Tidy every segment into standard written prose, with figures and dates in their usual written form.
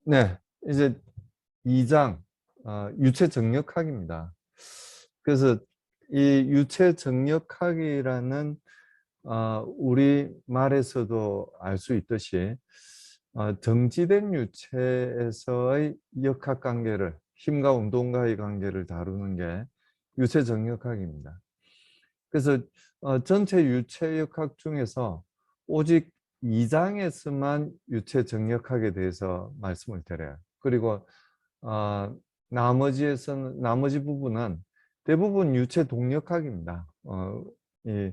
네, 이제 2장 유체 정력학입니다. 그래서 이 유체 정력학이라는 우리 말에서도 알 수 있듯이 정지된 유체에서의 역학 관계를 힘과 운동과의 관계를 다루는 게 유체 정력학입니다. 그래서 전체 유체 역학 중에서 오직 2장에서만 유체 정력학에 대해서 말씀을 드려요. 그리고 나머지 부분은 대부분 유체 동력학입니다. 이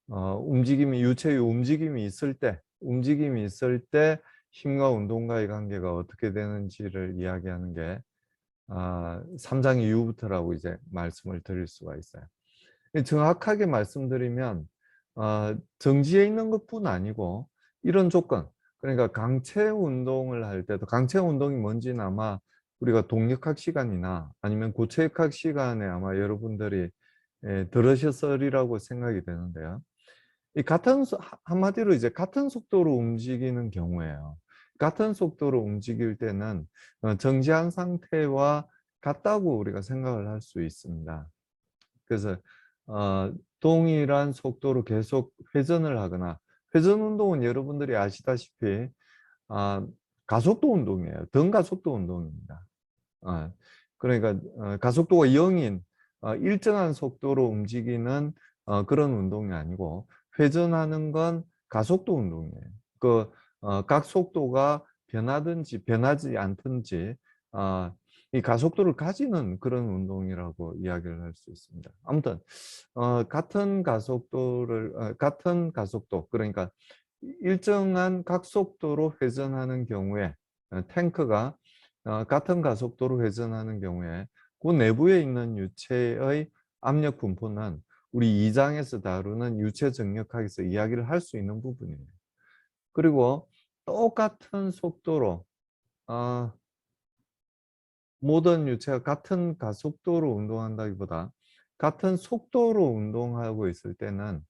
유체의 움직임이 있을 때 힘과 운동과의 관계가 어떻게 되는지를 이야기하는 게 3장 이후부터라고 이제 말씀을 드릴 수가 있어요. 정확하게 말씀드리면 정지해 있는 것뿐 아니고 이런 조건, 그러니까 강체 운동을 할 때도, 강체 운동이 뭔지는 아마 우리가 동력학 시간이나 아니면 고체역학 시간에 아마 여러분들이 들으셨으리라고 생각이 되는데요. 한마디로 이제 같은 속도로 움직이는 경우에요. 같은 속도로 움직일 때는 정지한 상태와 같다고 우리가 생각을 할 수 있습니다. 그래서 동일한 속도로 계속 회전을 하거나, 회전 운동은 여러분들이 아시다시피 가속도 운동이에요. 등가속도 운동입니다. 그러니까 가속도가 0인 일정한 속도로 움직이는 그런 운동이 아니고, 회전하는 건 가속도 운동이에요. 각 속도가 변하든지 변하지 않든지 이 가속도를 가지는 그런 운동이라고 이야기를 할 수 있습니다. 아무튼 같은 가속도, 그러니까 일정한 각속도로 회전하는 경우에 탱크가 같은 가속도로 회전하는 경우에 그 내부에 있는 유체의 압력 분포는 우리 2장에서 다루는 유체 정력학에서 이야기를 할 수 있는 부분이에요. 그리고 똑같은 속도로 모든 유체가 같은 가속도로 운동한다기보다 같은 속도로 운동하고 있을 때는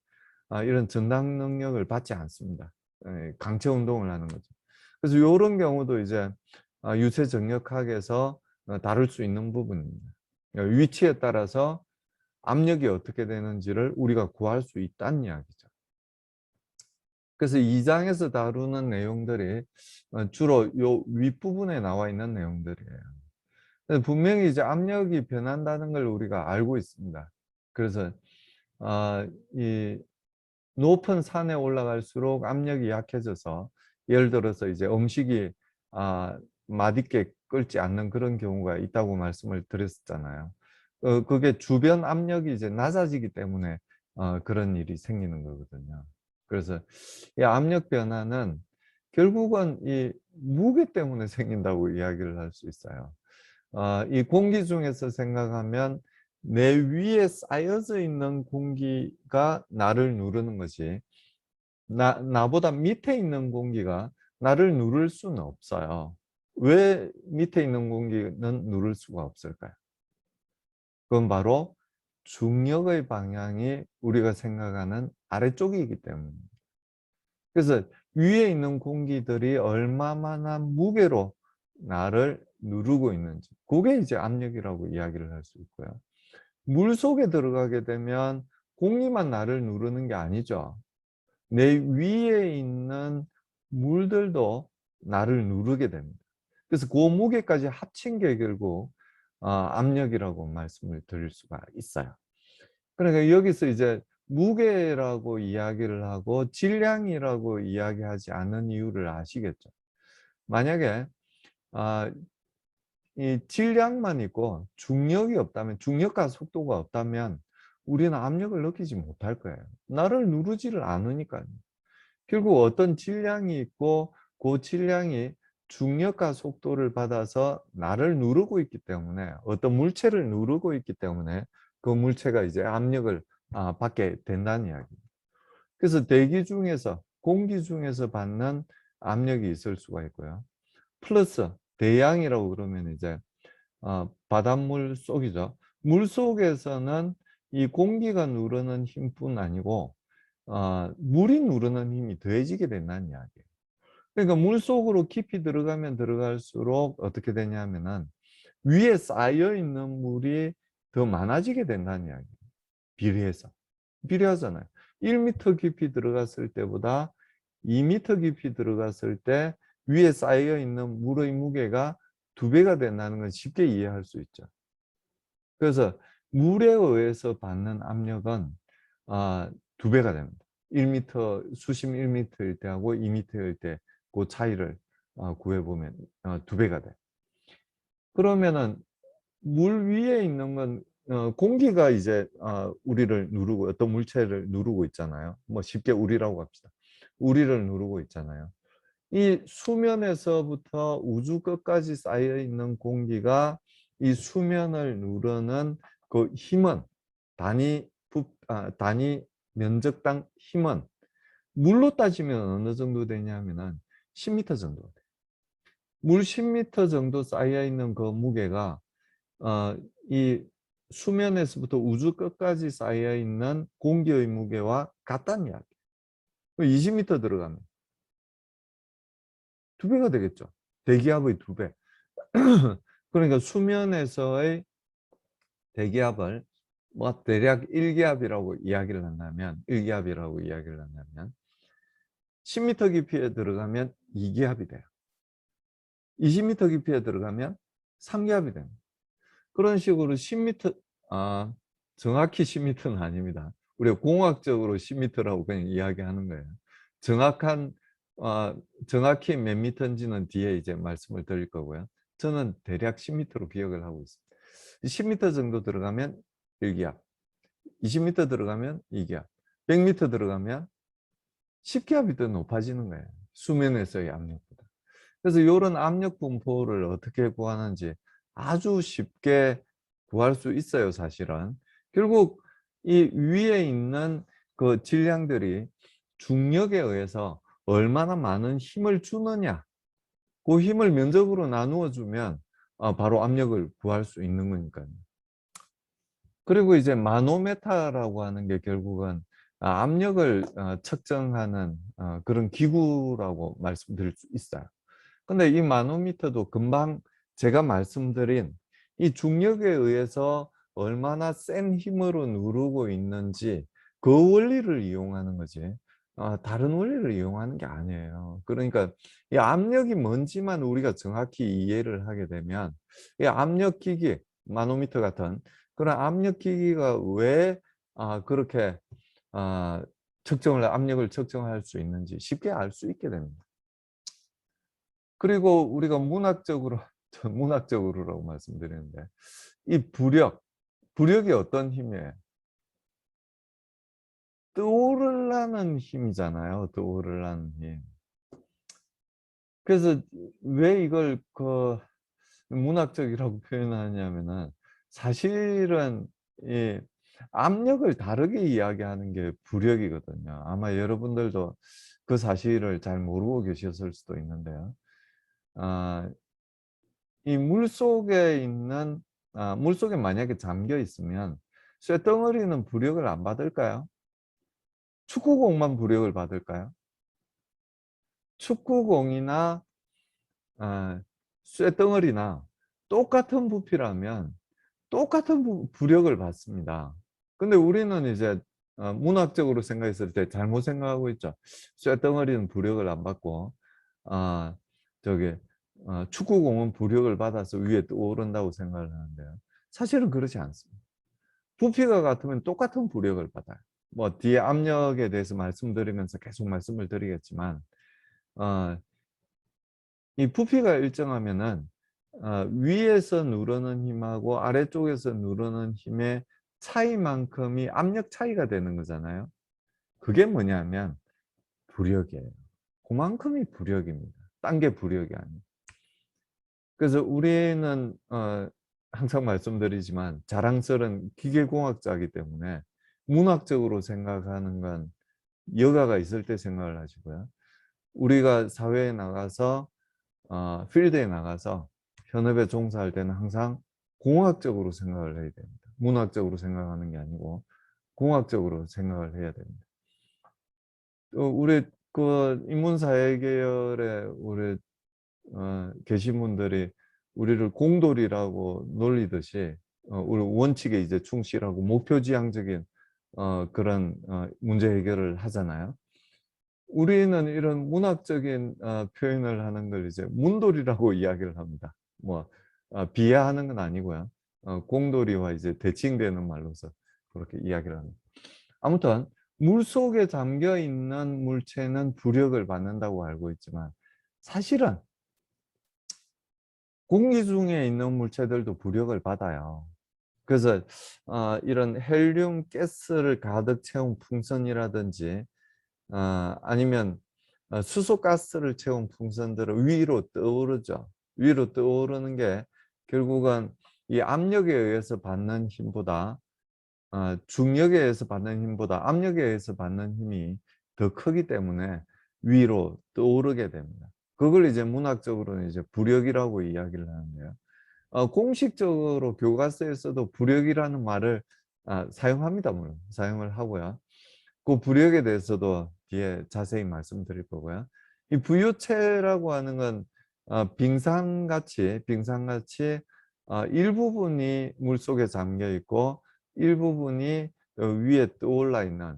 이런 전당 능력을 받지 않습니다. 강체 운동을 하는 거죠. 그래서 이런 경우도 이제 유체 정력학에서 다룰 수 있는 부분입니다. 위치에 따라서 압력이 어떻게 되는지를 우리가 구할 수 있다는 이야기죠. 그래서 2장에서 다루는 내용들이 주로 요 윗부분에 나와 있는 내용들이에요. 분명히 이제 압력이 변한다는 걸 우리가 알고 있습니다. 그래서 이 높은 산에 올라갈수록 압력이 약해져서, 예를 들어서 이제 음식이 맛있게 끓지 않는 그런 경우가 있다고 말씀을 드렸잖아요. 그게 주변 압력이 이제 낮아지기 때문에 그런 일이 생기는 거거든요. 그래서 이 압력 변화는 결국은 이 무게 때문에 생긴다고 이야기를 할 수 있어요. 이 공기 중에서 생각하면 내 위에 쌓여져 있는 공기가 나를 누르는 것이, 나보다 밑에 있는 공기가 나를 누를 수는 없어요. 왜 밑에 있는 공기는 누를 수가 없을까요? 그건 바로 중력의 방향이 우리가 생각하는 아래쪽이기 때문입니다. 그래서 위에 있는 공기들이 얼마나 무게로 나를 누르고 있는지, 그게 이제 압력이라고 이야기를 할 수 있고요. 물 속에 들어가게 되면 공기만 나를 누르는 게 아니죠. 내 위에 있는 물들도 나를 누르게 됩니다. 그래서 그 무게까지 합친 게 결국 압력이라고 말씀을 드릴 수가 있어요. 그러니까 여기서 이제 무게라고 이야기를 하고 질량이라고 이야기하지 않는 이유를 아시겠죠? 만약에 아, 이 질량만 있고 중력이 없다면, 중력과 속도가 없다면 우리는 압력을 느끼지 못할 거예요. 나를 누르지를 않으니까요. 결국 어떤 질량이 있고 그 질량이 중력과 속도를 받아서 나를 누르고 있기 때문에, 어떤 물체를 누르고 있기 때문에 그 물체가 이제 압력을 받게 된다는 이야기입니다. 그래서 대기 중에서, 공기 중에서 받는 압력이 있을 수가 있고요. 플러스 대양이라고 그러면 이제 바닷물 속이죠. 물 속에서는 이 공기가 누르는 힘뿐 아니고 물이 누르는 힘이 더해지게 된다는 이야기예요. 그러니까 물속으로 깊이 들어가면 들어갈수록 어떻게 되냐면은 위에 쌓여 있는 물이 더 많아지게 된다는 이야기예요. 비례해서. 비례하잖아요. 1m 깊이 들어갔을 때보다 2m 깊이 들어갔을 때 위에 쌓여 있는 물의 무게가 2배가 된다는 건 쉽게 이해할 수 있죠. 그래서 물에 의해서 받는 압력은 2배가 됩니다. 1m, 수심 1m일 때하고 2m일 때 그 차이를 구해보면 2배가 돼. 그러면은 물 위에 있는 건 공기가 이제 우리를 누르고 어떤 물체를 누르고 있잖아요. 뭐 쉽게 우리라고 합시다. 우리를 누르고 있잖아요. 이 수면에서부터 우주 끝까지 쌓여 있는 공기가 이 수면을 누르는 그 힘은 단위 면적당 힘은 물로 따지면 어느 정도 되냐면은 10m 정도 돼요. 물 10m 정도 쌓여 있는 그 무게가 이 수면에서부터 우주 끝까지 쌓여 있는 공기의 무게와 같다는 이야기. 20m 들어가면 2배가 되겠죠. 대기압의 2배. 그러니까 수면에서의 대기압을 뭐 대략 1기압이라고 이야기를 한다면 10m 깊이에 들어가면 2기압이 돼요. 20m 깊이에 들어가면 3기압이 됩니다. 그런 식으로 10m, 정확히 10m는 아닙니다. 우리가 공학적으로 10m라고 그냥 이야기하는 거예요. 정확한, 정확히 몇 미터인지는 뒤에 이제 말씀을 드릴 거고요. 저는 대략 10m로 기억을 하고 있습니다. 10m 정도 들어가면 1기압, 20m 들어가면 2기압, 100m 들어가면 10기압이 더 높아지는 거예요. 수면에서의 압력보다. 그래서 이런 압력 분포를 어떻게 구하는지 아주 쉽게 구할 수 있어요, 사실은. 결국 이 위에 있는 그 질량들이 중력에 의해서 얼마나 많은 힘을 주느냐, 그 힘을 면적으로 나누어 주면 바로 압력을 구할 수 있는 거니까요. 그리고 이제 마노메타라고 하는 게 결국은 압력을 측정하는 그런 기구라고 말씀드릴 수 있어요. 근데 이 마노미터도 금방 제가 말씀드린 이 중력에 의해서 얼마나 센 힘으로 누르고 있는지 그 원리를 이용하는 거지 다른 원리를 이용하는 게 아니에요. 그러니까 이 압력이 뭔지만 우리가 정확히 이해를 하게 되면 이 압력기기, 마노미터 같은 그런 압력기기가 왜 그렇게 압력을 측정할 수 있는지 쉽게 알 수 있게 됩니다. 그리고 우리가 문학적으로 문학적으로라고 말씀드리는데 이 부력이 어떤 힘이에요? 떠오르려는 힘이잖아요. 떠오르려는 힘. 그래서 왜 이걸 문학적이라고 표현하냐면은 사실은 이 압력을 다르게 이야기하는 게 부력이거든요. 아마 여러분들도 그 사실을 잘 모르고 계셨을 수도 있는데요. 아, 이 물속에 만약에 잠겨 있으면 쇳덩어리는 부력을 안 받을까요? 축구공만 부력을 받을까요? 축구공이나 쇳덩어리나 똑같은 부피라면 똑같은 부력을 받습니다. 근데 우리는 이제 문학적으로 생각했을 때 잘못 생각하고 있죠. 쇳덩어리는 부력을 안 받고 아 저기 축구공은 부력을 받아서 위에 떠오른다고 생각을 하는데요. 사실은 그렇지 않습니다. 부피가 같으면 똑같은 부력을 받아요. 뭐 뒤에 압력에 대해서 말씀드리면서 계속 말씀을 드리겠지만 어, 이 부피가 일정하면은 위에서 누르는 힘하고 아래쪽에서 누르는 힘의 차이만큼이 압력 차이가 되는 거잖아요. 그게 뭐냐면 부력이에요. 그만큼이 부력입니다. 딴 게 부력이 아니에요. 그래서 우리는 항상 말씀드리지만 자랑스러운 기계공학자이기 때문에 문학적으로 생각하는 건 여가가 있을 때 생각을 하시고요. 우리가 사회에 나가서 필드에 나가서 현업에 종사할 때는 항상 공학적으로 생각을 해야 됩니다. 문학적으로 생각하는 게 아니고 공학적으로 생각을 해야 됩니다. 또 우리 그 인문사회 계열에 우리 계신 분들이 우리를 공돌이라고 놀리듯이 우리 원칙에 이제 충실하고 목표지향적인 그런 문제 해결을 하잖아요. 우리는 이런 문학적인 표현을 하는 걸 이제 문돌이라고 이야기를 합니다. 뭐 비하하는 건 아니고요. 공돌이와 이제 대칭되는 말로서 그렇게 이야기를 합니다. 아무튼 물속에 잠겨 있는 물체는 부력을 받는다고 알고 있지만 사실은 공기 중에 있는 물체들도 부력을 받아요. 그래서 이런 헬륨 가스를 가득 채운 풍선이라든지 아니면 수소가스를 채운 풍선들은 위로 떠오르죠. 위로 떠오르는 게 결국은 이 압력에 의해서 받는 힘보다 중력에 의해서 받는 힘보다 압력에 의해서 받는 힘이 더 크기 때문에 위로 떠오르게 됩니다. 그걸 이제 문학적으로는 이제 부력이라고 이야기를 하는데요. 공식적으로 교과서에서도 부력이라는 말을 사용합니다. 물론 사용을 하고요. 그 부력에 대해서도 뒤에 자세히 말씀드릴 거고요. 이 부유체라고 하는 건 빙산같이 일부분이 물속에 잠겨 있고 일부분이 위에 떠올라 있는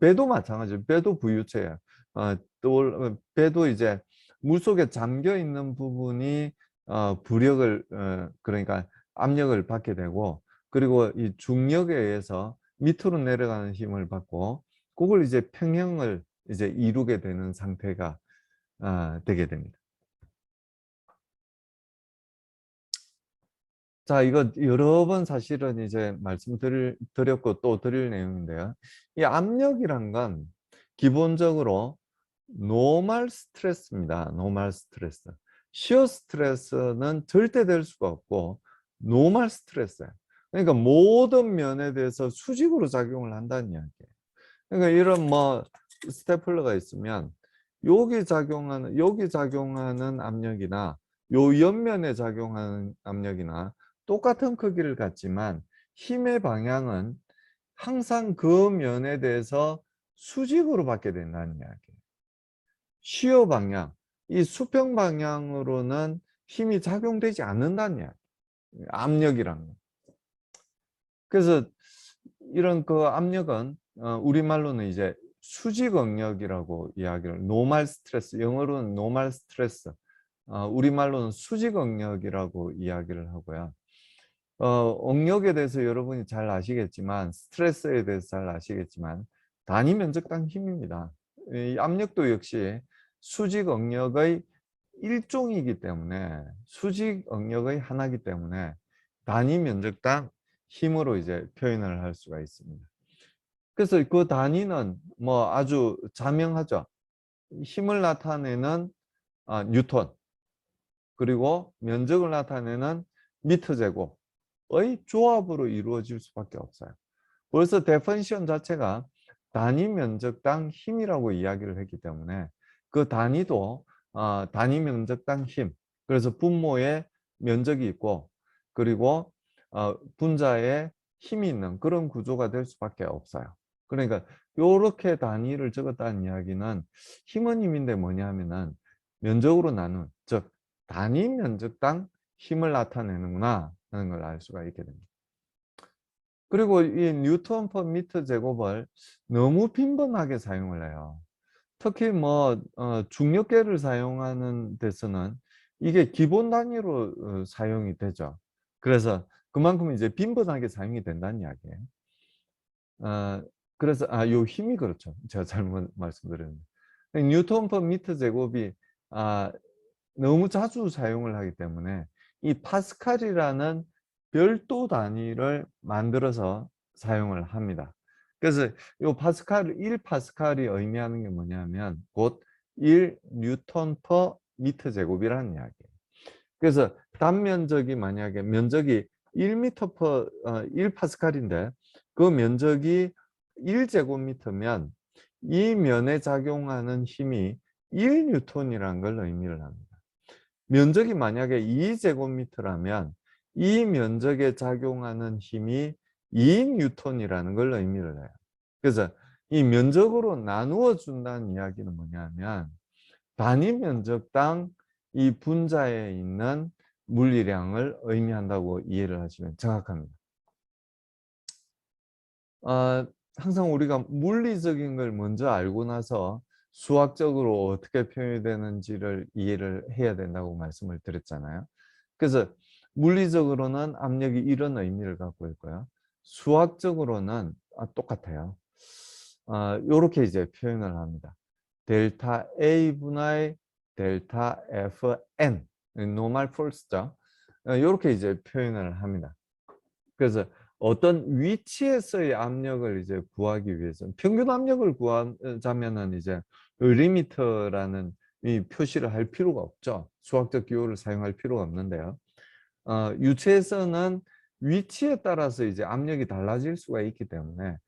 배도 마찬가지예요. 배도 부유체예요. 배도 이제 물속에 잠겨 있는 부분이 부력을 그러니까 압력을 받게 되고 그리고 이 중력에 의해서 밑으로 내려가는 힘을 받고 그걸 이제 평형을 이제 이루게 되는 상태가 되게 됩니다. 자, 이거 여러 번 사실은 이제 말씀드렸고 또 드릴 내용인데요. 이 압력이란 건 기본적으로 노멀 스트레스입니다. 노멀 스트레스. 시어 스트레스는 절대 될 수가 없고 노멀 스트레스예요. 그러니까 모든 면에 대해서 수직으로 작용을 한다는 이야기예요. 그러니까 이런 뭐 스테플러가 있으면 여기 작용하는 압력이나 요 옆면에 작용하는 압력이나 똑같은 크기를 갖지만 힘의 방향은 항상 그 면에 대해서 수직으로 받게 된다는 이야기예요. 시어 방향, 이 수평 방향으로는 힘이 작용되지 않는다는 이야기예요. 압력이란 거. 그래서 이런 그 압력은 우리말로는 이제 수직응력이라고 이야기를 노멀 스트레스, 영어로는 노멀 스트레스, 우리말로는 수직응력이라고 이야기를 하고요. 응력에 대해서 여러분이 잘 아시겠지만 스트레스에 대해서 잘 아시겠지만 단위 면적당 힘입니다. 이 압력도 역시 수직응력의 일종이기 때문에 수직응력의 하나이기 때문에 단위 면적당 힘으로 이제 표현을 할 수가 있습니다. 그래서 그 단위는 뭐 아주 자명하죠. 힘을 나타내는 뉴턴, 그리고 면적을 나타내는 미터 제곱의 조합으로 이루어질 수밖에 없어요. 벌써 데퍼니션 자체가 단위 면적당 힘이라고 이야기를 했기 때문에 그 단위도 단위 면적당 힘, 그래서 분모에 면적이 있고 그리고 분자에 힘이 있는 그런 구조가 될 수밖에 없어요. 그러니까 이렇게 단위를 적었다는 이야기는 힘은 힘인데 뭐냐 하면은 면적으로 나눈, 즉 단위 면적당 힘을 나타내는구나 하는 걸 알 수가 있게 됩니다. 그리고 이 뉴턴 퍼 미터 제곱을 너무 빈번하게 사용을 해요. 특히 뭐 중력계를 사용하는 데서는 이게 기본 단위로 사용이 되죠. 그래서 그만큼 이제 빈번하게 사용이 된다는 이야기예요. 어, 그래서 요 힘이 그렇죠. 제가 잘못 말씀드렸는데 뉴턴 퍼 미터 제곱이 너무 자주 사용을 하기 때문에 이 파스칼이라는 별도 단위를 만들어서 사용을 합니다. 그래서 이 파스칼, 1파스칼이 의미하는 게 뭐냐면 곧 1뉴턴 퍼 미터 제곱이라는 이야기예요. 그래서 단면적이 만약에 면적이 1미터 퍼 1파스칼인데 그 면적이 1제곱미터면 이 면에 작용하는 힘이 1뉴턴이라는 걸 의미를 합니다. 면적이 만약에 2제곱미터라면 이 면적에 작용하는 힘이 2뉴턴이라는 걸 의미를 해요. 그래서 이 면적으로 나누어 준다는 이야기는 뭐냐면 단위 면적당 이 분자에 있는 물리량을 의미한다고 이해를 하시면 정확합니다. 항상 우리가 물리적인 걸 먼저 알고 나서 수학적으로 어떻게 표현이 되는지를 이해를 해야 된다고 말씀을 드렸잖아요. 그래서 물리적으로는 압력이 이런 의미를 갖고 있고요. 수학적으로는 똑같아요. 요렇게 이제 표현을 합니다. 델타 A분의 델타 Fn, 노멀 폴스죠. 요렇게 이제 표현을 합니다. 그래서 어떤 위치에서의 압력을 이제 구하기 위해서 평균 압력을 구하자면은 이제 리미터라는 이 표시를 할 필요가 없죠. 수학적 기호를 사용할 필요가 없는데요. 유체에서는 위치에 따라서 이제 압력이 달라질 수가 있기 때문에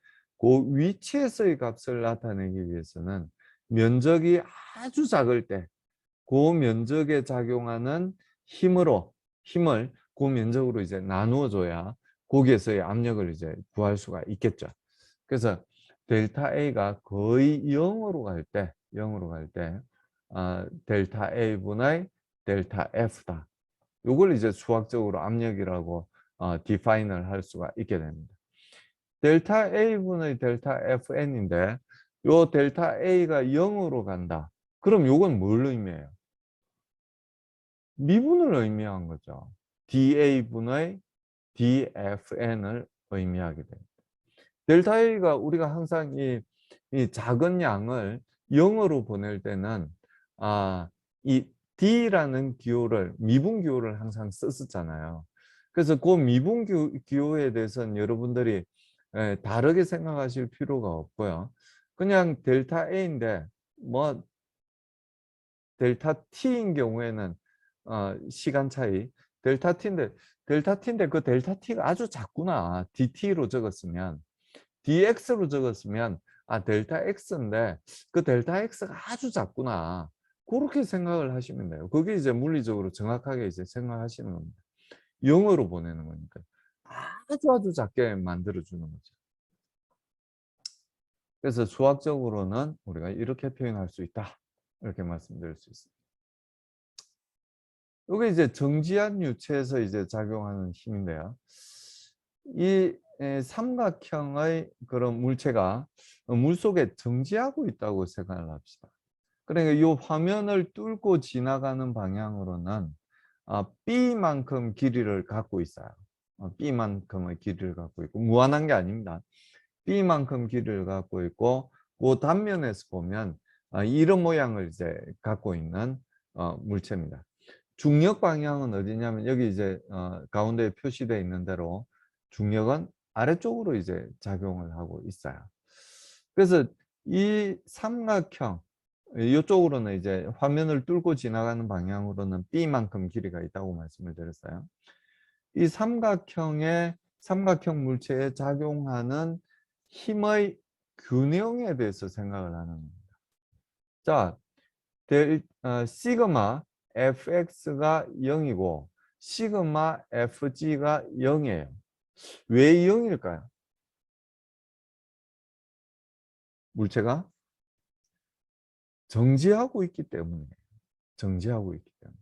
그 위치에서의 값을 나타내기 위해서는 면적이 아주 작을 때 그 면적에 작용하는 힘을 그 면적으로 이제 나누어 줘야 거기에서의 압력을 이제 구할 수가 있겠죠. 그래서 델타 A가 거의 0으로 갈 때, 델타 A분의 델타 F다. 이걸 이제 수학적으로 압력이라고 디파인을 할 수가 있게 됩니다. 델타 A분의 델타 Fn인데 요 델타 A가 0으로 간다. 그럼 요건 뭘 의미해요? 미분을 의미한 거죠. dA분의 dFn을 의미하게 됩니다. 델타 A가 우리가 항상 이 작은 양을 0으로 보낼 때는 이 D라는 기호를 미분 기호를 항상 썼었잖아요. 그래서 그 미분 기호에 대해서는 여러분들이 다르게 생각하실 필요가 없고요. 그냥 델타 A인데 뭐 델타 T인 경우에는 시간 차이 델타 T인데 그 델타 T가 아주 작구나. DT로 적었으면 DX로 적었으면 델타 X인데 그 델타 X가 아주 작구나. 그렇게 생각을 하시면 돼요. 그게 이제 물리적으로 정확하게 이제 생각하시는 겁니다. 0으로 보내는 거니까. 아주 작게 만들어 주는 거죠. 그래서 수학적으로는 우리가 이렇게 표현할 수 있다. 이렇게 말씀드릴 수 있습니다. 이게 이제 정지한 유체에서 이제 작용하는 힘인데요. 이 삼각형의 그런 물체가 물속에 정지하고 있다고 생각을 합시다. 그러니까 이 화면을 뚫고 지나가는 방향으로는 B만큼 길이를 갖고 있어요. B만큼의 길이를 갖고 있고 무한한 게 아닙니다. B만큼 길이를 갖고 있고 그 단면에서 보면 이런 모양을 이제 갖고 있는 물체입니다. 중력 방향은 어디냐면 여기 이제 가운데 표시되어 있는 대로 중력은 아래쪽으로 이제 작용을 하고 있어요. 그래서 이 삼각형 이쪽으로는 이제 화면을 뚫고 지나가는 방향으로는 B만큼 길이가 있다고 말씀을 드렸어요. 이 삼각형 물체에 작용하는 힘의 균형에 대해서 생각을 하는 겁니다. 자, 시그마 fx가 0이고 시그마 fg가 0이에요. 왜 0일까요? 물체가 정지하고 있기 때문에. 정지하고 있기 때문에.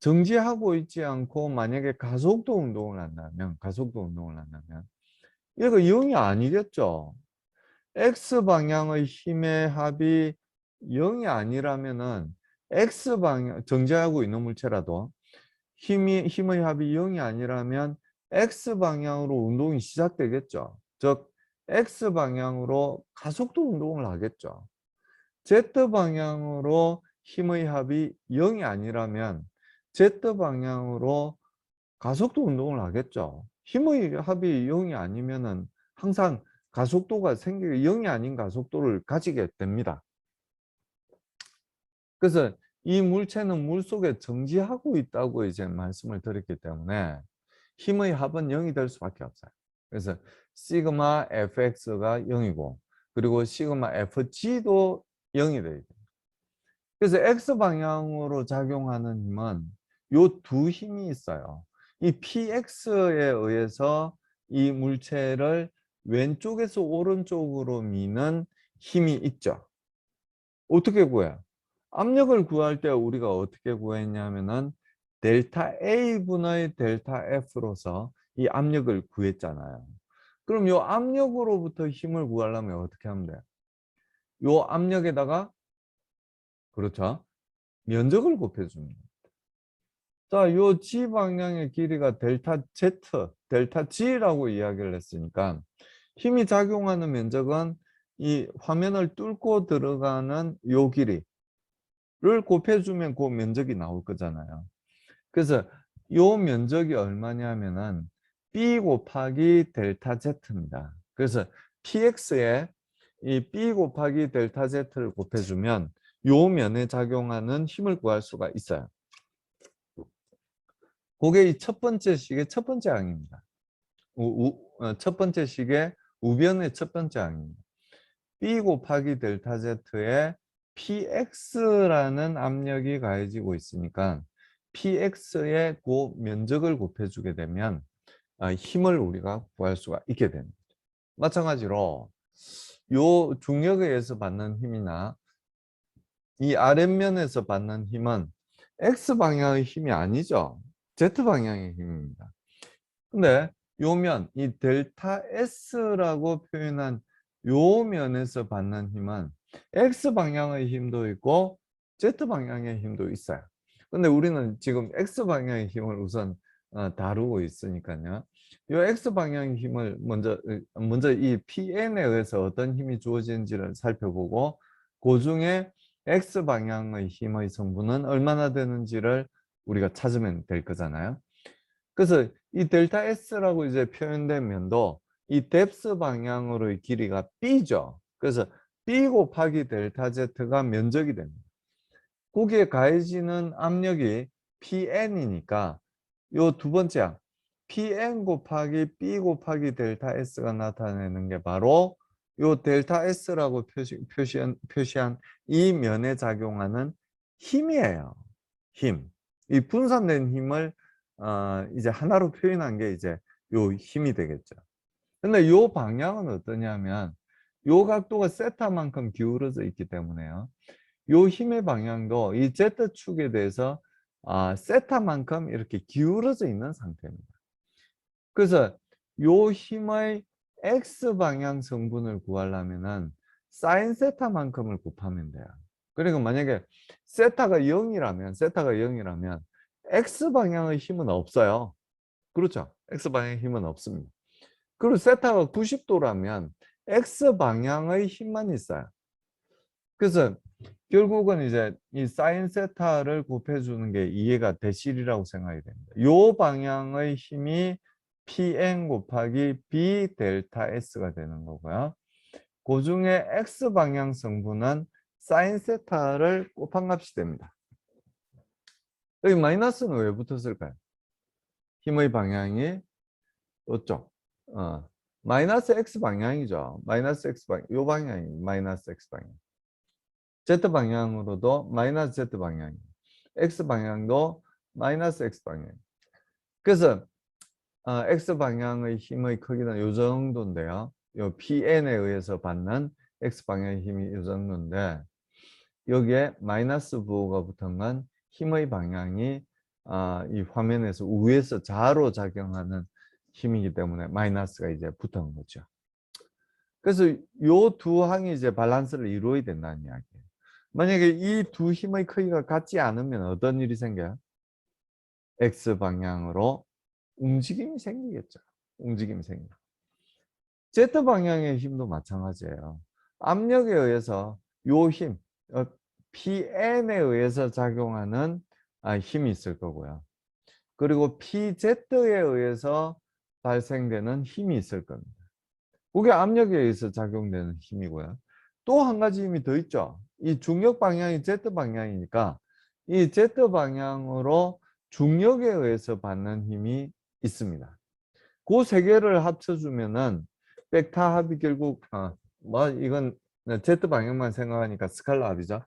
정지하고 있지 않고 만약에 가속도 운동을 한다면 이거 0이 아니겠죠. X방향의 힘의 합이 0이 아니라면은 X방향, 정지하고 있는 물체라도 힘의 합이 0이 아니라면 X방향으로 운동이 시작되겠죠. 즉, X방향으로 가속도 운동을 하겠죠. Z방향으로 힘의 합이 0이 아니라면 Z방향으로 가속도 운동을 하겠죠. 힘의 합이 0이 아니면은 항상 가속도가 생기게 0이 아닌 가속도를 가지게 됩니다. 그래서 이 물체는 물속에 정지하고 있다고 이제 말씀을 드렸기 때문에 힘의 합은 0이 될 수밖에 없어요. 그래서 시그마 fx가 0이고 그리고 시그마 fg도 0이 돼야 돼요. 그래서 x방향으로 작용하는 힘은 요 두 힘이 있어요. 이 px에 의해서 이 물체를 왼쪽에서 오른쪽으로 미는 힘이 있죠. 어떻게 구해요? 압력을 구할 때 우리가 어떻게 구했냐면은 델타 A분의 델타 F로서 이 압력을 구했잖아요. 그럼 이 압력으로부터 힘을 구하려면 어떻게 하면 돼요? 이 압력에다가, 그렇죠, 면적을 곱해줍니다. 자, 요 G 방향의 길이가 델타 Z, 델타 G라고 이야기를 했으니까 힘이 작용하는 면적은 이 화면을 뚫고 들어가는 요 길이를 곱해주면 그 면적이 나올 거잖아요. 그래서 요 면적이 얼마냐면은 B 곱하기 델타 Z입니다. 그래서 PX에 이 B 곱하기 델타 Z를 곱해주면 요 면에 작용하는 힘을 구할 수가 있어요. 그게 이 첫 번째 식의 첫 번째 항입니다. 첫 번째 식의 우변의 첫 번째 항입니다. B 곱하기 델타 Z에 PX라는 압력이 가해지고 있으니까 PX의 그 면적을 곱해주게 되면 힘을 우리가 구할 수가 있게 됩니다. 마찬가지로 요 중력에 의해서 받는 힘이나 이 아랫면에서 받는 힘은 X방향의 힘이 아니죠. Z방향의 힘입니다. 근데 요 면, 이 델타 S라고 표현한 요 면에서 받는 힘은 X방향의 힘도 있고 Z방향의 힘도 있어요. 근데 우리는 지금 X방향의 힘을 우선 다루고 있으니까요. 요 X방향의 힘을 먼저 이 PN에 의해서 어떤 힘이 주어지는지를 살펴보고 그 중에 X방향의 힘의 성분은 얼마나 되는지를 우리가 찾으면 될 거잖아요. 그래서 이 델타 S라고 이제 표현된 면도 이 뎁스 방향으로의 길이가 B죠. 그래서 B 곱하기 델타 Z가 면적이 됩니다. 거기에 가해지는 압력이 PN이니까 요 두 번째 항 PN 곱하기 B 곱하기 델타 S가 나타내는 게 바로 요 델타 S라고 표시한 이 면에 작용하는 힘이에요. 힘. 이 분산된 힘을 이제 하나로 표현한 게 이제 요 힘이 되겠죠. 근데 요 방향은 어떠냐면 요 각도가 세타만큼 기울어져 있기 때문에요. 요 힘의 방향도 이 Z축에 대해서 세타만큼 이렇게 기울어져 있는 상태입니다. 그래서 요 힘의 X방향 성분을 구하려면은 사인 세타만큼을 곱하면 돼요. 그리고 만약에 세타가 0이라면 X방향의 힘은 없어요. 그렇죠? X방향의 힘은 없습니다. 그리고 세타가 90도라면 X방향의 힘만 있어요. 그래서 결국은 이제 이 사인 세타를 곱해주는 게 이해가 되시리라고 생각이 됩니다. 요 방향의 힘이 Pn 곱하기 B 델타 S가 되는 거고요. 그 중에 X 방향 성분은 사인 세타를 곱한 값이 됩니다. 여기 마이너스는 왜 붙었을까요? 힘의 방향이 이쪽. 마이너스 X 방향이죠. 마이너스 X 방향. 요 방향이 마이너스 X 방향. Z 방향으로도 마이너스 Z 방향. X 방향도 마이너스 X 방향. 그래서 X 방향의 힘의 크기는 요 정도인데요. 요 PN에 의해서 받는 X 방향의 힘이 요 정도인데 여기에 마이너스 부호가 붙은 건 힘의 방향이 이 화면에서 우에서 좌로 작용하는 힘이기 때문에 마이너스가 이제 붙은 거죠. 그래서 요 두 항이 이제 밸런스를 이루어야 된다는 이야기예요. 만약에 이 두 힘의 크기가 같지 않으면 어떤 일이 생겨요? X 방향으로 움직임이 생기겠죠. 움직임이 생겨. Z 방향의 힘도 마찬가지예요. 압력에 의해서 요 힘, PN에 의해서 작용하는 힘이 있을 거고요. 그리고 PZ에 의해서 발생되는 힘이 있을 겁니다. 그게 압력에 의해서 작용되는 힘이고요. 또 한 가지 힘이 더 있죠. 이 중력 방향이 Z 방향이니까 이 Z 방향으로 중력에 의해서 받는 힘이 있습니다. 그 세 개를 합쳐주면은 벡터 합이 결국 뭐 이건 Z 방향만 생각하니까 스칼라 합이죠.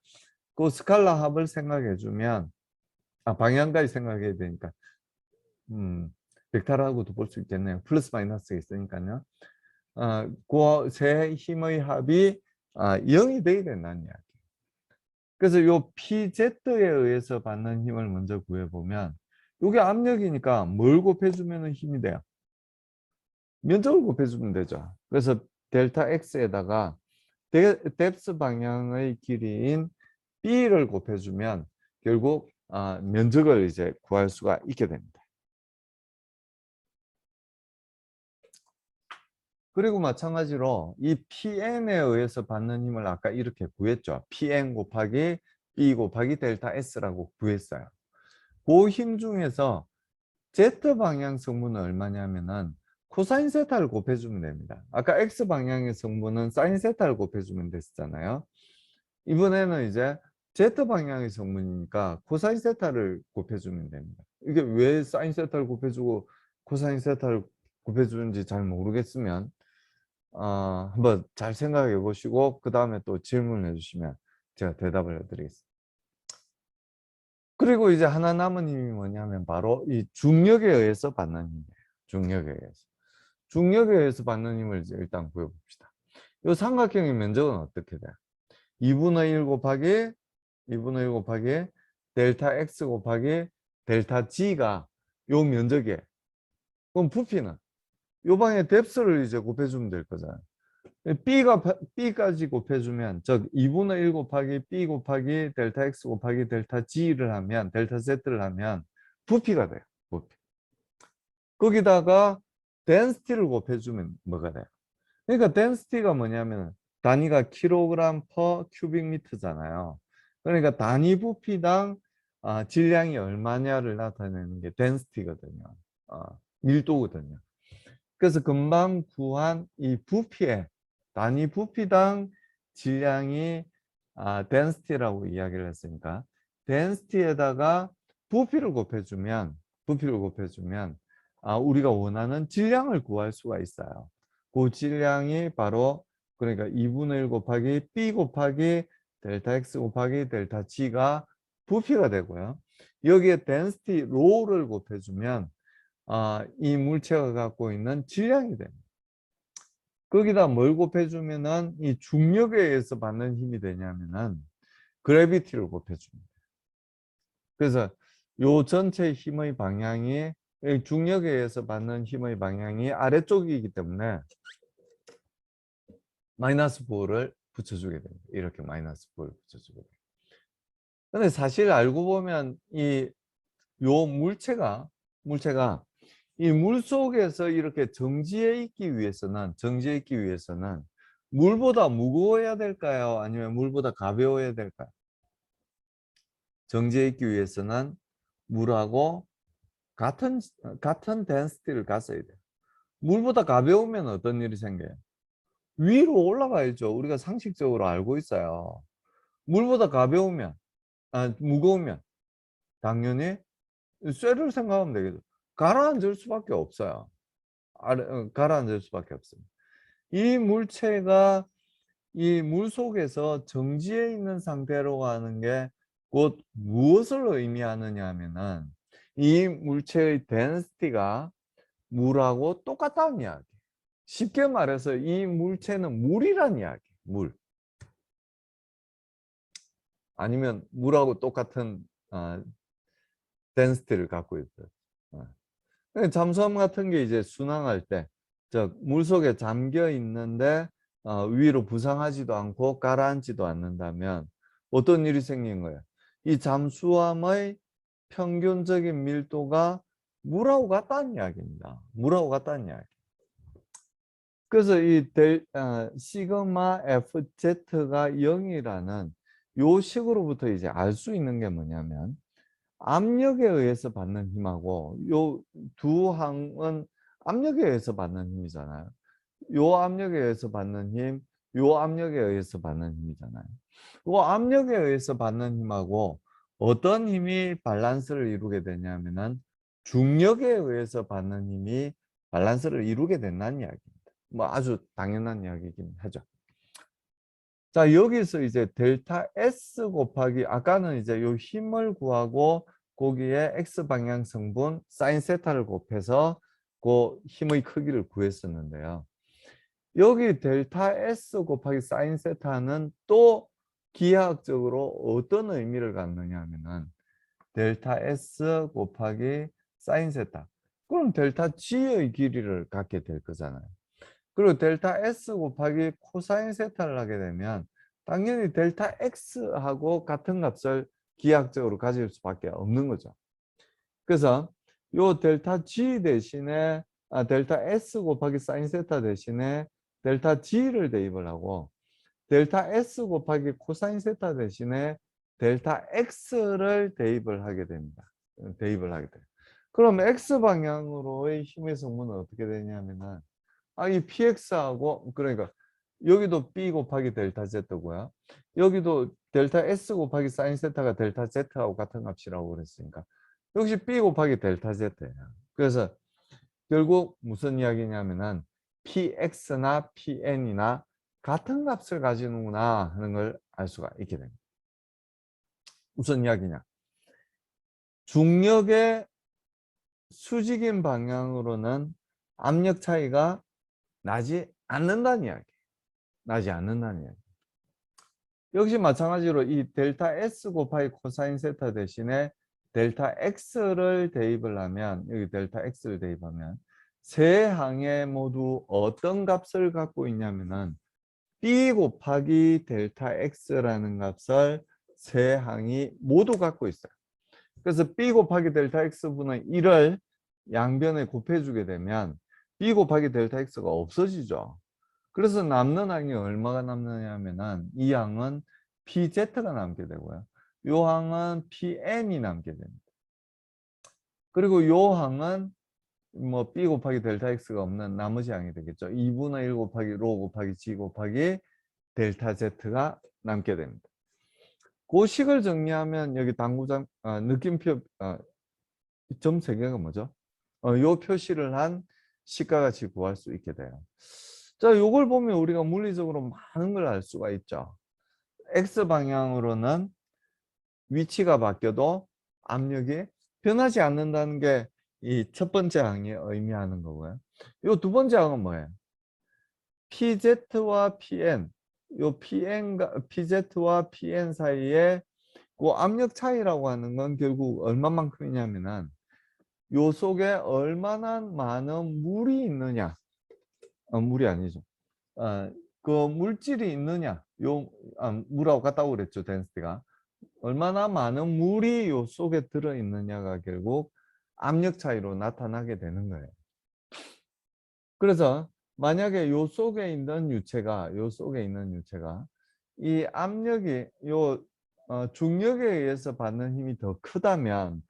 그 스칼라 합을 생각해주면 방향까지 생각해야 되니까 벡터라고도 볼 수 있겠네요. 플러스 마이너스가 있으니까요. 그 힘의 합이 0이 되게 된다는 이야기. 그래서 요 PZ에 의해서 받는 힘을 먼저 구해보면 이게 압력이니까 뭘 곱해주면 힘이 돼요? 면적을 곱해주면 되죠. 그래서 델타 X에다가 뎁스 방향의 길이인 B를 곱해주면 결국 면적을 이제 구할 수가 있게 됩니다. 그리고 마찬가지로 이 Pn에 의해서 받는 힘을 아까 이렇게 구했죠. Pn 곱하기 B 곱하기 델타 S라고 구했어요. 그 힘 중에서 Z 방향 성분은 얼마냐면은 코사인 세타를 곱해주면 됩니다. 아까 X 방향의 성분은 사인 세타를 곱해주면 됐었잖아요. 이번에는 이제 Z 방향의 성분이니까 코사인 세타를 곱해주면 됩니다. 이게 왜 사인 세타를 곱해주고 코사인 세타를 곱해주는지 잘 모르겠으면 한번 잘 생각해 보시고 그 다음에 또 질문을 해주시면 제가 대답을 해드리겠습니다. 그리고 이제 하나 남은 힘이 뭐냐면 바로 이 중력에 의해서 받는 힘이에요. 중력에 의해서. 중력에 의해서 받는 힘을 이제 일단 구해봅시다. 이 삼각형의 면적은 어떻게 돼요? 2분의 1 곱하기 2분의 1 곱하기 델타 X 곱하기 델타 G가 요 면적이에요. 그럼 부피는 요 방에 뎁스를 이제 곱해주면 될 거잖아요. B까지 곱해주면 즉 2분의 1 곱하기 B 곱하기 델타 X 곱하기 델타 G를 하면 델타 Z를 하면 부피가 돼요. 부피. 거기다가 density를 곱해주면 뭐가 돼요? 그러니까 density가 뭐냐면 단위가 킬로그램 per 큐빅 미터잖아요. 그러니까 단위 부피당 질량이 얼마냐를 나타내는 게 density거든요. 밀도거든요. 그래서 금방 구한 이 부피의 단위 부피당 질량이 density라고 이야기를 했으니까 density에다가 부피를 곱해주면 우리가 원하는 질량을 구할 수가 있어요. 그 질량이 바로 그러니까 2분의 1 곱하기 B 곱하기 델타 X 곱하기 델타 G가 부피가 되고요. 여기에 density rho를 곱해주면 이 물체가 갖고 있는 질량이 됩니다. 거기다 뭘 곱해주면은 이 중력에 의해서 받는 힘이 되냐면은 그래비티를 곱해줍니다. 그래서 요 전체 힘의 방향이 중력에 의해서 받는 힘의 방향이 아래쪽이기 때문에 마이너스 9를 붙여주게 됩니다. 이렇게 마이너스 9를 붙여주게 됩니다. 근데 사실 알고 보면 요 물체가 이 물 속에서 이렇게 정지해 있기 위해서는 물보다 무거워야 될까요? 아니면 물보다 가벼워야 될까요? 정지해 있기 위해서는 물하고 같은 density를 갖어야 돼요. 물보다 가벼우면 어떤 일이 생겨요? 위로 올라가야죠. 우리가 상식적으로 알고 있어요. 물보다 무거우면 당연히 쇠를 생각하면 되겠죠. 가라앉을 수밖에 없어요. 가라앉을 수밖에 없습니다. 이 물체가 이 물 속에서 정지해 있는 상태로 가는 게 곧 무엇을 의미하느냐 하면은 이 물체의 density가 물하고 똑같다는 이야기. 쉽게 말해서 이 물체는 물이란 이야기. 물. 아니면 물하고 똑같은 density를 갖고 있다. 잠수함 같은 게 이제 순항할 때, 즉 물속에 잠겨 있는데 위로 부상하지도 않고 가라앉지도 않는다면 어떤 일이 생긴 거예요? 이 잠수함의 평균적인 밀도가 물하고 같다는 이야기입니다. 물하고 같다는 이야기. 그래서 시그마 FZ가 0이라는 요 식으로부터 이제 알 수 있는 게 뭐냐면 압력에 의해서 받는 힘하고 요 두 항은 압력에 의해서 받는 힘이잖아요. 요 압력에 의해서 받는 힘, 요 압력에 의해서 받는 힘이잖아요. 요 압력에 의해서 받는 힘하고 어떤 힘이 밸런스를 이루게 되냐면은 중력에 의해서 받는 힘이 밸런스를 이루게 된다는 이야기입니다. 뭐 아주 당연한 이야기이긴 하죠. 자, 여기서 이제 델타 S 곱하기 아까는 이제 요 힘을 구하고 거기에 X 방향 성분 사인 세타를 곱해서 그 힘의 크기를 구했었는데요. 여기 델타 S 곱하기 사인 세타는 또 기하학적으로 어떤 의미를 갖느냐 하면은 델타 S 곱하기 사인 세타. 그럼 델타 G의 길이를 갖게 될 거잖아요. 그리고 델타 S 곱하기 코사인 세타를 하게 되면 당연히 델타 X하고 같은 값을 기하학적으로 가질 수밖에 없는 거죠. 그래서 요 델타 G 대신에 델타 S 곱하기 사인 세타 대신에 델타 G를 대입을 하고 델타 S 곱하기 코사인 세타 대신에 델타 X를 대입을 하게 됩니다. 대입을 하게 돼요. 그럼 X 방향으로의 힘의 성분은 어떻게 되냐면은 이 PX하고 그러니까 여기도 B 곱하기 델타 Z고요. 여기도 델타 S 곱하기 사인 세타가 델타 Z하고 같은 값이라고 그랬으니까 역시 B 곱하기 델타 Z예요. 그래서 결국 무슨 이야기냐면은 PX나 PN이나 같은 값을 가지는구나 하는 걸 알 수가 있게 됩니다. 무슨 이야기냐? 중력의 수직인 방향으로는 압력 차이가 나지 않는다는 이야기. 나지 않는다는 이야기. 역시 마찬가지로 이 델타 S 곱하기 코사인 세타 대신에 델타 X를 대입을 하면 여기 델타 X를 대입하면 세 항에 모두 어떤 값을 갖고 있냐면은 B 곱하기 델타 X라는 값을 세 항이 모두 갖고 있어요. 그래서 B 곱하기 델타 X분의 1을 양변에 곱해주게 되면 B 곱하기 델타 X가 없어지죠. 그래서 남는 항이 얼마가 남느냐 하면은 이 항은 PZ가 남게 되고요. 이 항은 PM이 남게 됩니다. 그리고 이 항은 뭐 B 곱하기 델타 X가 없는 나머지 항이 되겠죠. 2분의 1 곱하기 로 곱하기 G 곱하기 델타 Z가 남게 됩니다. 그 식을 정리하면 여기 당구장 느낌표 점 3개가 뭐죠? 요 표시를 한 식과 같이 구할 수 있게 돼요. 자, 요걸 보면 우리가 물리적으로 많은 걸 알 수가 있죠. X 방향으로는 위치가 바뀌어도 압력이 변하지 않는다는 게 이 첫 번째 항이 의미하는 거고요. 요 두 번째 항은 뭐예요? PZ와 PN, 요 PZ와 PN 사이에 그 압력 차이라고 하는 건 결국 얼마만큼이냐면은 요 속에 얼마나 많은 물이 있느냐, 물이 아니죠. 그 물질이 있느냐, 물하고 같다고 그랬죠, 덴시티가. 얼마나 많은 물이 요 속에 들어있느냐가 결국 압력 차이로 나타나게 되는 거예요. 그래서 만약에 요 속에 있는 유체가 이 압력이 중력에 의해서 받는 힘이 더 크다면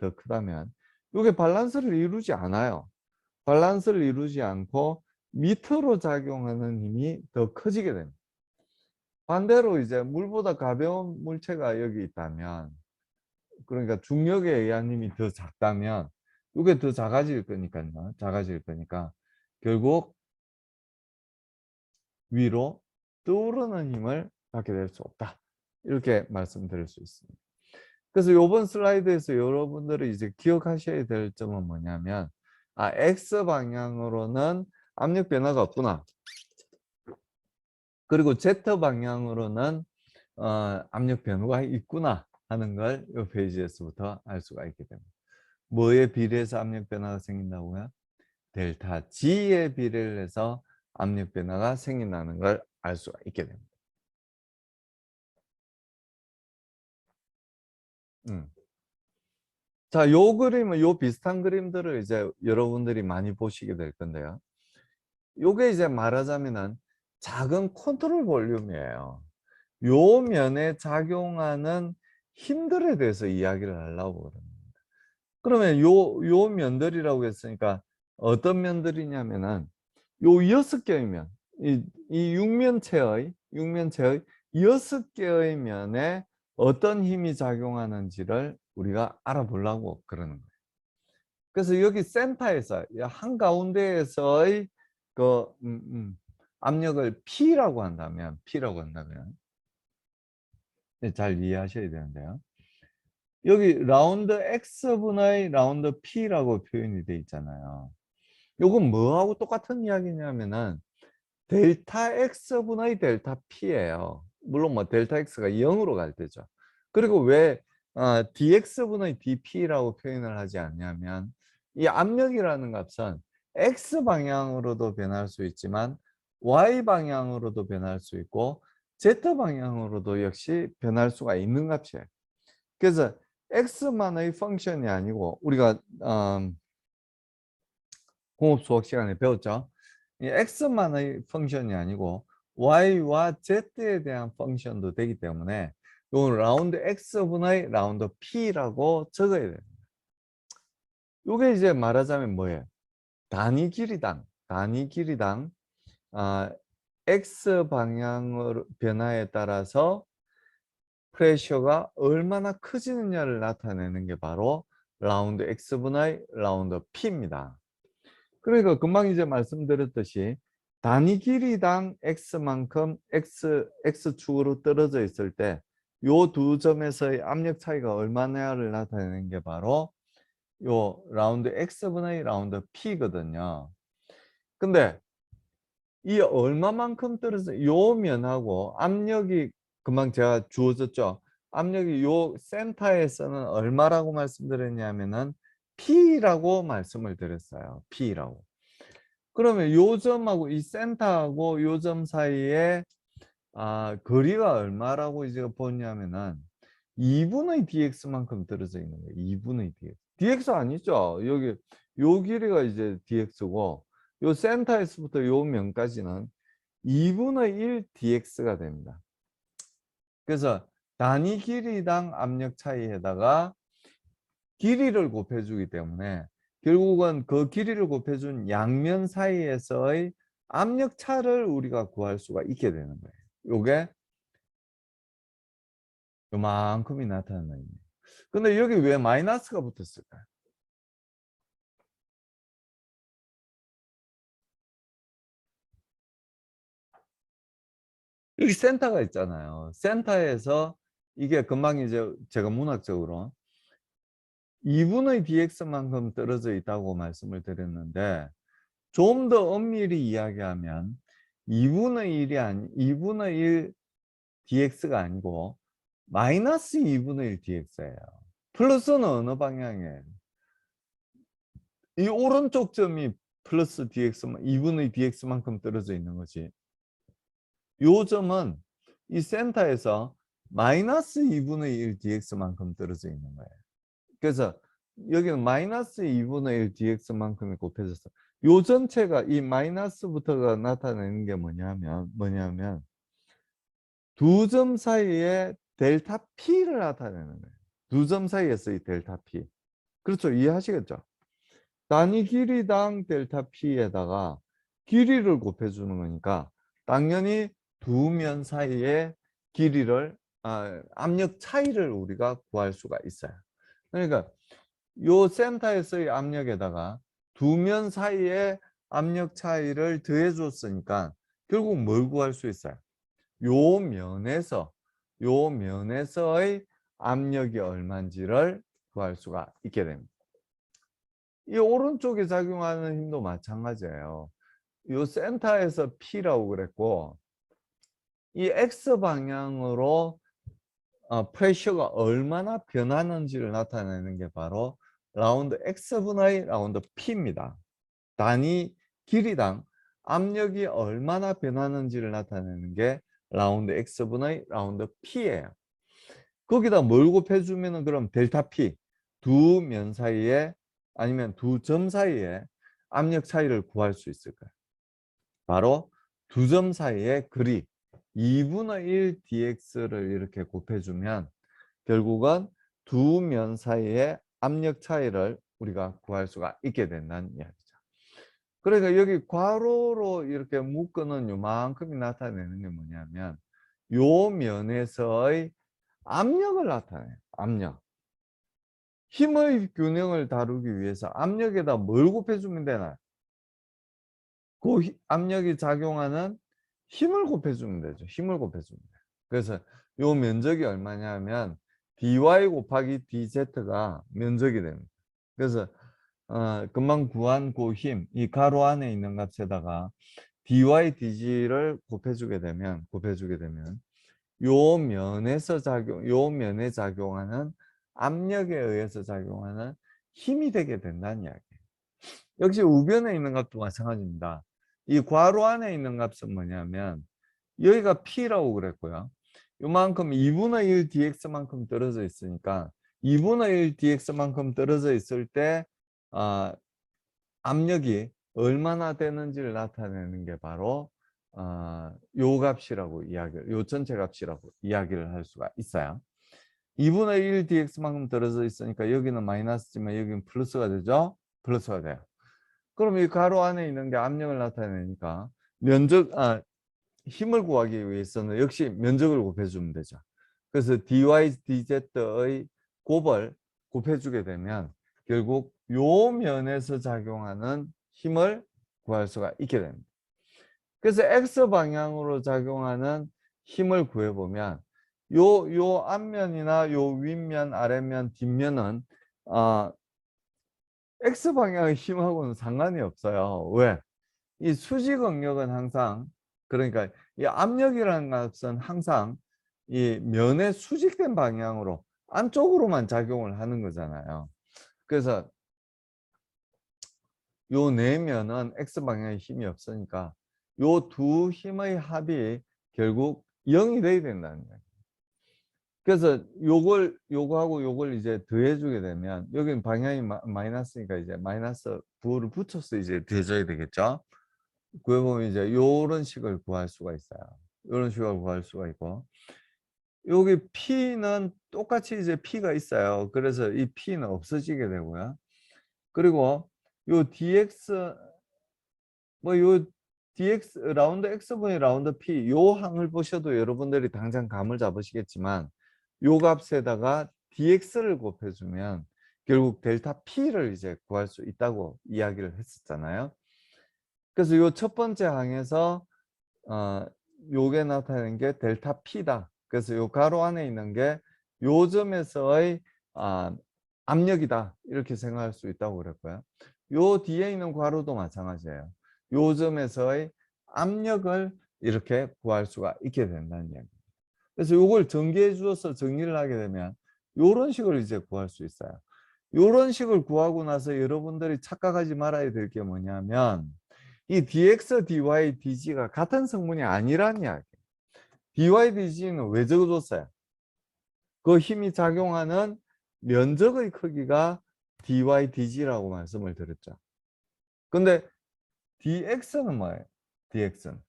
이게 밸런스를 이루지 않아요. 밸런스를 이루지 않고 밑으로 작용하는 힘이 더 커지게 됩니다. 반대로 이제 물보다 가벼운 물체가 여기 있다면, 그러니까 중력에 의한 힘이 더 작다면 이게 더 작아질 거니까요. 결국 위로 떠오르는 힘을 갖게 될 수 없다. 이렇게 말씀드릴 수 있습니다. 그래서 이번 슬라이드에서 여러분들이 이제 기억하셔야 될 점은 뭐냐면 X 방향으로는 압력 변화가 없구나. 그리고 Z 방향으로는 압력 변화가 있구나 하는 걸 이 페이지에서부터 알 수가 있게 됩니다. 뭐에 비례해서 압력 변화가 생긴다고요? 델타 G에 비례를 해서 압력 변화가 생긴다는 걸 알 수가 있게 됩니다. 자, 요 그림은 요 비슷한 그림들을 이제 여러분들이 많이 보시게 될 건데요. 요게 이제 말하자면은 작은 컨트롤 볼륨이에요. 요 면에 작용하는 힘들에 대해서 이야기를 하려고 그럽니다. 그러면 요 면들이라고 했으니까 어떤 면들이냐면은 요 6개의 면, 이 육면체의 6개의 면에 어떤 힘이 작용하는지를 우리가 알아보려고 그러는 거예요. 그래서 여기 센터에서 한가운데에서의 그 압력을 P라고 한다면 잘 이해하셔야 되는데요. 여기 라운드 X분의 라운드 P라고 표현이 돼 있잖아요. 요건 뭐하고 똑같은 이야기냐면은 델타 X분의 델타 P예요. 물론 뭐 델타 X가 0으로 갈 때죠. 그리고 왜 dx분의 dp라고 표현을 하지 않냐면 이 압력이라는 값은 x 방향으로도 변할 수 있지만 y 방향으로도 변할 수 있고 z 방향으로도 역시 변할 수가 있는 값이에요. 그래서 x만의 펑션이 아니고 우리가 공업 수학 시간에 배웠죠. 이 x만의 펑션이 아니고 y와 z에 대한 펑션도 되기 때문에 요 라운드 x분의 라운드 p라고 적어야 돼요. 요게 이제 말하자면 뭐예요? 단위 길이당 x 방향으로 변화에 따라서 프레셔가 얼마나 커지느냐를 나타내는 게 바로 라운드 x분의 라운드 p입니다. 그러니까 금방 이제 말씀드렸듯이 단위 길이당 x만큼 x축으로 떨어져 있을 때 요 두 점에서의 압력 차이가 얼마냐를 나타내는 게 바로 요 라운드 x분의 라운드 p거든요. 근데 이 얼마만큼 떨어져 요 면하고 압력이 금방 제가 주어졌죠. 압력이 요 센터에서는 얼마라고 말씀드렸냐면은 P라고 말씀을 드렸어요. P라고. 그러면 요 점하고 이 센터하고 요 점 사이에 거리가 얼마라고 이제 보냐면은 2분의 dx만큼 떨어져 있는 거예요. 2분의 dx. dx 아니죠. 여기 요 길이가 이제 dx고 요 센터에서부터 요 면까지는 2분의 1 dx가 됩니다. 그래서 단위 길이당 압력 차이에다가 길이를 곱해주기 때문에 결국은 그 길이를 곱해준 양면 사이에서의 압력 차를 우리가 구할 수가 있게 되는 거예요. 요게 요만큼이 나타나는 거예요. 근데 여기 왜 마이너스가 붙었을까요? 여기 센터가 있잖아요. 센터에서 이게 금방 이제 제가 문학적으로 2분의 dx만큼 떨어져 있다고 말씀을 드렸는데 좀 더 엄밀히 이야기하면 2분의 1 dx가 아니고 마이너스 2분의 1 dx예요. 플러스는 어느 방향이에요? 이 오른쪽 점이 플러스 dx, 2분의 dx만큼 떨어져 있는 거지. 요 점은 이 센터에서 마이너스 2분의 1 dx만큼 떨어져 있는 거예요. 그래서 여기는 마이너스 2분의 1 dx만큼이 곱해졌어. 요 전체가 이 마이너스부터가 나타내는 게 뭐냐면 두 점 사이에 델타 P를 나타내는 거예요. 두 점 사이에서의 델타 P. 그렇죠. 이해하시겠죠? 단위 길이당 델타 P에다가 길이를 곱해주는 거니까 당연히 두 면 사이의 길이를 압력 차이를 우리가 구할 수가 있어요. 그러니까 요 센터에서의 압력에다가 두 면 사이의 압력 차이를 더해 줬으니까 결국 뭘 구할 수 있어요? 요 면에서 요 면에서의 압력이 얼마인지를 구할 수가 있게 됩니다. 이 오른쪽에 작용하는 힘도 마찬가지예요. 요 센터에서 P라고 그랬고 이 X 방향으로 프레셔가 얼마나 변하는지를 나타내는 게 바로 라운드 X분의 라운드 P입니다. 단위 길이당 압력이 얼마나 변하는지를 나타내는 게 라운드 X분의 라운드 P예요. 거기다 뭘 곱해주면은 그럼 델타 P 두 면 사이에 아니면 두 점 사이에 압력 차이를 구할 수 있을까요? 바로 두 점 사이의 거리 2분의 1 dx를 이렇게 곱해주면 결국은 두 면 사이의 압력 차이를 우리가 구할 수가 있게 된다는 이야기죠. 그러니까 여기 괄호로 이렇게 묶어놓은 요만큼이 나타내는 게 뭐냐면 요 면에서의 압력을 나타내요. 압력. 힘의 균형을 다루기 위해서 압력에다 뭘 곱해주면 되나요? 그 압력이 작용하는 힘을 곱해주면 되죠. 힘을 곱해주면 돼요. 그래서 요 면적이 얼마냐면 dy 곱하기 dz가 면적이 됩니다. 그래서 금방 구한 그 힘, 이 가로 안에 있는 값에다가 dy dg를 곱해주게 되면 요 면에 작용하는 압력에 의해서 작용하는 힘이 되게 된다는 이야기예요. 역시 우변에 있는 값도 마찬가지입니다. 이 괄호 안에 있는 값은 뭐냐면 여기가 P라고 그랬고요. 요만큼 2분의 1 dx만큼 떨어져 있으니까 2분의 1 dx만큼 떨어져 있을 때 압력이 얼마나 되는지를 나타내는 게 바로 요 값이라고 요 전체 값이라고 이야기를 할 수가 있어요. 2분의 1 dx만큼 떨어져 있으니까 여기는 마이너스지만 여기는 플러스가 되죠? 플러스가 돼요. 그럼 이 가로 안에 있는 게 압력을 나타내니까 힘을 구하기 위해서는 역시 면적을 곱해주면 되죠. 그래서 dy dz의 곱을 곱해주게 되면 결국 요 면에서 작용하는 힘을 구할 수가 있게 됩니다. 그래서 X방향으로 작용하는 힘을 구해보면 요 앞면이나 요 윗면, 아랫면, 뒷면은 X방향의 힘하고는 상관이 없어요. 왜? 이 수직응력은 항상, 그러니까 이 압력이라는 것은 항상 이 면의 수직된 방향으로 안쪽으로만 작용을 하는 거잖아요. 그래서 요 내면은 X방향의 힘이 없으니까 요 두 힘의 합이 결국 0이 돼야 된다는 거예요. 그래서 요거하고 요걸 이제 더해주게 되면 여기는 방향이 마이너스니까 이제 마이너스 9를 붙여서 이제 더해줘야 되겠죠. 구해보면 이제 요런 식을 구할 수가 있어요. 요런 식을 구할 수가 있고 여기 P는 똑같이 이제 P가 있어요. 그래서 이 P는 없어지게 되고요. 그리고 요 dx 요 dx 라운드 x분의 라운드 p 요 항을 보셔도 여러분들이 당장 감을 잡으시겠지만 요 값에다가 dx를 곱해주면 결국 델타 p를 이제 구할 수 있다고 이야기를 했었잖아요. 그래서 요 첫 번째 항에서 요게 나타낸 게 델타 p다. 그래서 요 가로 안에 있는 게 요 점에서의 압력이다. 이렇게 생각할 수 있다고 그랬고요. 요 뒤에 있는 괄호도 마찬가지예요. 요 점에서의 압력을 이렇게 구할 수가 있게 된다는 이야기입니다. 그래서 요걸 전개해 주어서 정리를 하게 되면 요런 식으로 이제 구할 수 있어요. 요런 식을 구하고 나서 여러분들이 착각하지 말아야 될 게 뭐냐면 이 dx, dy, dg가 같은 성분이 아니란 이야기예요. dy, dg는 왜 적어줬어요? 그 힘이 작용하는 면적의 크기가 dy, dg라고 말씀을 드렸죠. 근데 dx는 뭐예요? dx는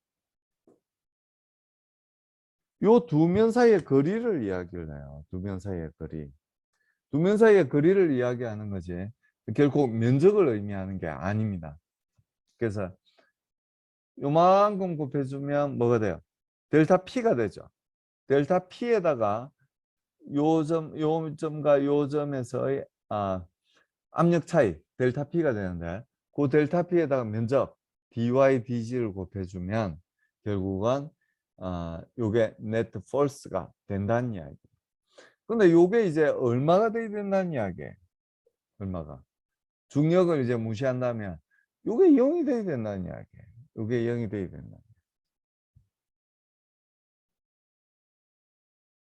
요 두 면 사이의 거리를 이야기를 해요. 두 면 사이의 거리. 두 면 사이의 거리를 이야기하는 거지 결코 면적을 의미하는 게 아닙니다. 그래서 요만큼 곱해주면 뭐가 돼요? 델타 P가 되죠. 델타 P에다가 요 점과 요 점에서의 압력 차이 델타 P가 되는데 그 델타 P에다가 면적 dy dg를 곱해주면 결국은 요게 네트 폴스가 된다는 이야기. 근데 요게 이제 얼마가 돼야 된다는 이야기예요. 얼마가 중력을 이제 무시한다면 요게 0이 돼야 된다는 이야기예요. 요게 0이 돼야 된다.